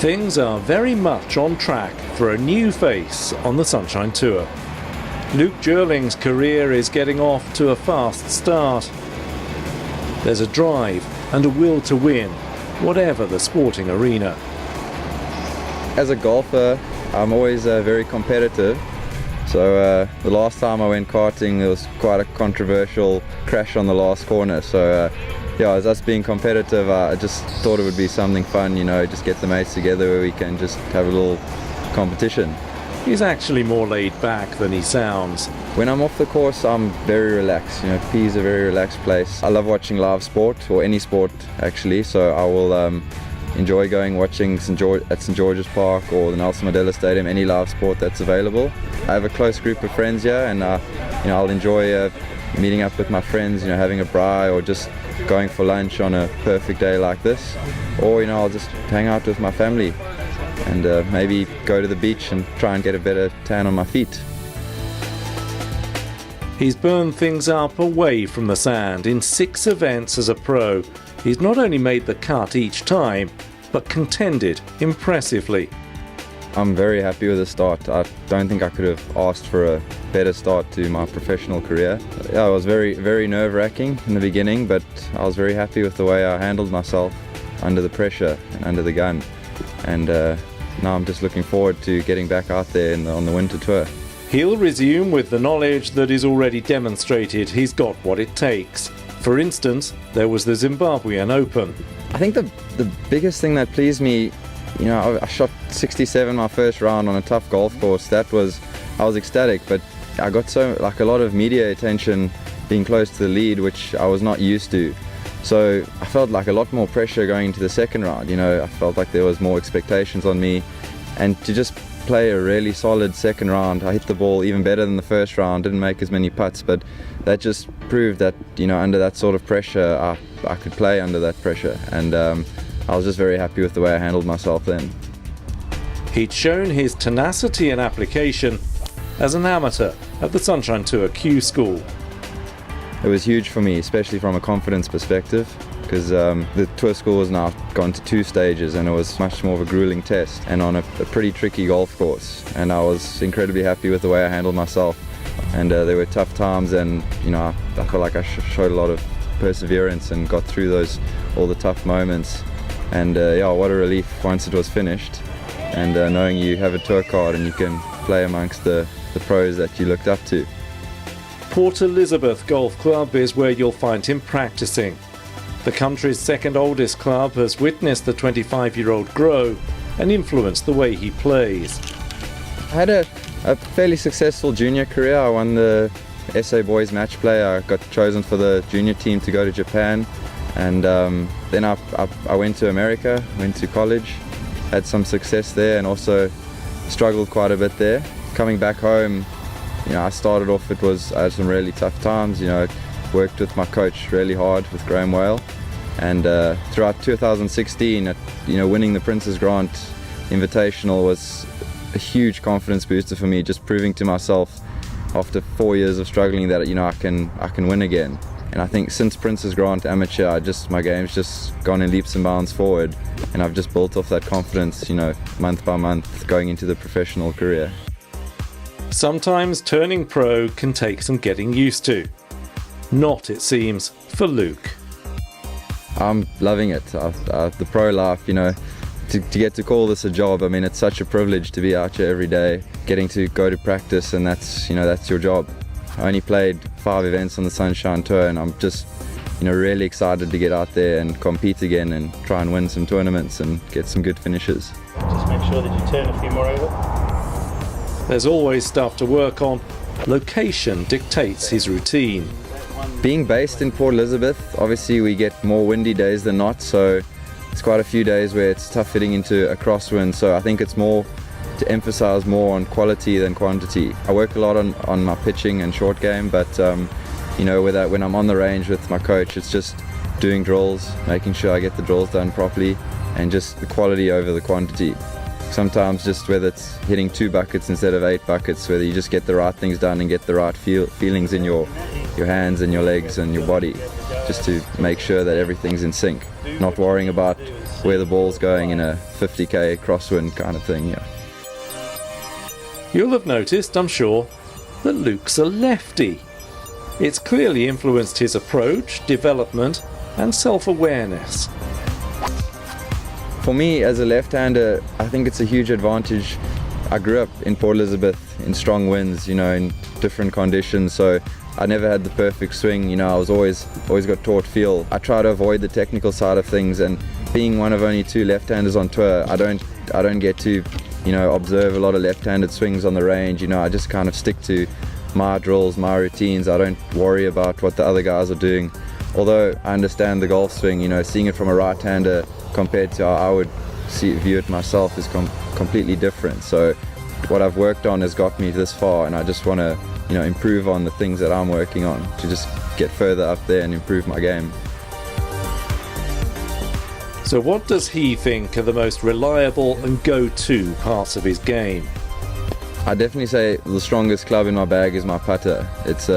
Things are very much on track for a new face on the Sunshine Tour. Luke Jerling's career is getting off to a fast start. There's a drive and a will to win, whatever the sporting arena. As a golfer, I'm always very competitive. So the last time I went karting, there was quite a controversial crash on the last corner. So yeah, as us being competitive, I just thought it would be something fun, just get the mates together where we can just have a little competition. He's actually more laid back than he sounds. When I'm off the course, I'm very relaxed. P is a very relaxed place. I love watching live sport, or any sport actually, so I will enjoy watching at St George's Park or the Nelson Mandela Stadium, any live sport that's available. I have a close group of friends here, and I'll enjoy meeting up with my friends, having a braai or just going for lunch on a perfect day like this, or I'll just hang out with my family and maybe go to the beach and try and get a better tan on my feet. He's burned things up away from the sand in 6 events as a pro. He's not only made the cut each time, but contended impressively. I'm very happy with the start. I don't think I could have asked for a better start to my professional career. Yeah, it was very, very nerve-wracking in the beginning, but I was very happy with the way I handled myself under the pressure and under the gun. And now I'm just looking forward to getting back out there on the winter tour. He'll resume with the knowledge that is already demonstrated he's got what it takes. For instance, there was the Zimbabwean Open. I think the biggest thing that pleased me, I shot 67 my first round on a tough golf course. I was ecstatic, but I got a lot of media attention being close to the lead, which I was not used to. So I felt like a lot more pressure going into the second round. I felt like there was more expectations on me, and to just play a really solid second round. I hit the ball even better than the first round, didn't make as many putts, but that just proved that under that sort of pressure I could play under that pressure, and I was just very happy with the way I handled myself then. He'd shown his tenacity and application as an amateur at the Sunshine Tour Q School. It was huge for me, especially from a confidence perspective, because the tour school has now gone to 2 stages, and it was much more of a grueling test and on a pretty tricky golf course. And I was incredibly happy with the way I handled myself. And there were tough times, and I felt like I showed a lot of perseverance and got through all the tough moments. And yeah, what a relief once it was finished, and knowing you have a tour card and you can play amongst the pros that you looked up to. Port Elizabeth Golf Club is where you'll find him practicing. The country's second oldest club has witnessed the 25-year-old grow and influenced the way he plays. I had a fairly successful junior career. I won the SA Boys Match Play. I got chosen for the junior team to go to Japan, and then I went to America, went to college, had some success there, and also struggled quite a bit there. Coming back home, I started off, I had some really tough times. Worked with my coach really hard, with Graham Whale, and throughout 2016, winning the Prince's Grant Invitational was a huge confidence booster for me, just proving to myself after 4 years of struggling that I can win again. And I think since Prince's Grant Amateur, my game's just gone in leaps and bounds forward, and I've just built off that confidence, month by month going into the professional career. Sometimes turning pro can take some getting used to. Not, it seems, for Luke. I'm loving it. The pro life, to get to call this a job, it's such a privilege to be out here every day, getting to go to practice, and that's your job. I only played 5 events on the Sunshine Tour, and I'm just really excited to get out there and compete again and try and win some tournaments and get some good finishes. Just make sure that you turn a few more over. There's always stuff to work on. Location dictates his routine. Being based in Port Elizabeth, obviously we get more windy days than not, so it's quite a few days where it's tough hitting into a crosswind, so I think it's more to emphasize more on quality than quantity. I work a lot on my pitching and short game, but when I'm on the range with my coach, it's just doing drills, making sure I get the drills done properly, and just the quality over the quantity. Sometimes just whether it's hitting 2 buckets instead of 8 buckets, whether you just get the right things done and get the right feelings in your your hands and your legs and your body, just to make sure that everything's in sync, not worrying about where the ball's going in a 50k crosswind kind of thing. Yeah. You'll have noticed, I'm sure, that Luke's a lefty. It's clearly influenced his approach, development and self-awareness. For me, as a left-hander, I think it's a huge advantage. I grew up in Port Elizabeth in strong winds, in different conditions, so I never had the perfect swing. I was always got taught feel. I try to avoid the technical side of things, and being one of only 2 left-handers on tour, I don't get to observe a lot of left-handed swings on the range. I just kind of stick to my drills, my routines. I don't worry about what the other guys are doing. Although I understand the golf swing, seeing it from a right-hander compared to how I would view it myself is completely different. So what I've worked on has got me this far, and I just want to improve on the things that I'm working on to just get further up there and improve my game. So what does he think are the most reliable and go-to parts of his game? I definitely say the strongest club in my bag is my putter. It's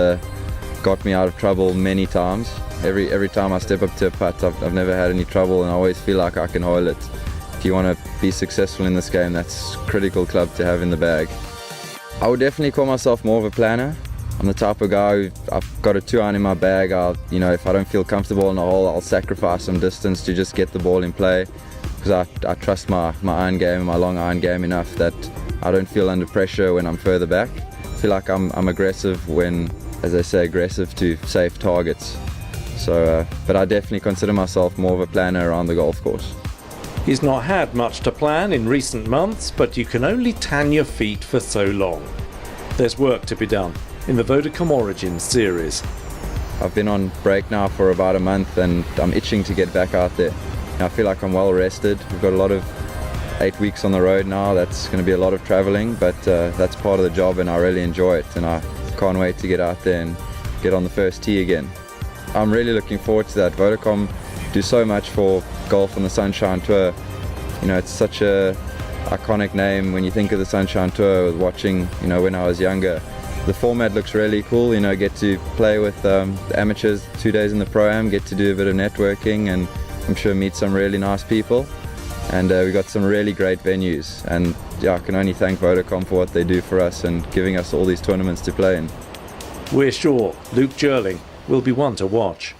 got me out of trouble many times. Every time I step up to a putt, I've never had any trouble, and I always feel like I can hole it. If you want to be successful in this game, that's a critical club to have in the bag. I would definitely call myself more of a planner. I'm the type of guy who, I've got a 2-iron in my bag. If I don't feel comfortable in the hole, I'll sacrifice some distance to just get the ball in play, because I trust my iron game, my long iron game enough that I don't feel under pressure when I'm further back. I feel like I'm aggressive when, as they say, aggressive to safe targets. So, but I definitely consider myself more of a planner around the golf course. He's not had much to plan in recent months, but you can only tan your feet for so long. There's work to be done in the Vodacom Origins series. I've been on break now for about a month, and I'm itching to get back out there. I feel like I'm well rested. We've got a lot of 8 weeks on the road now. That's going to be a lot of traveling, but that's part of the job, and I really enjoy it, and I can't wait to get out there and get on the first tee again. I'm really looking forward to that. Vodacom do so much for golf on the Sunshine Tour. It's such a iconic name when you think of the Sunshine Tour. Watching, when I was younger, the format looks really cool. Get to play with the amateurs 2 days in the Pro-Am, get to do a bit of networking, and I'm sure meet some really nice people. And we got some really great venues, and I can only thank Vodacom for what they do for us and giving us all these tournaments to play in. We're sure Luke Jerling will be one to watch.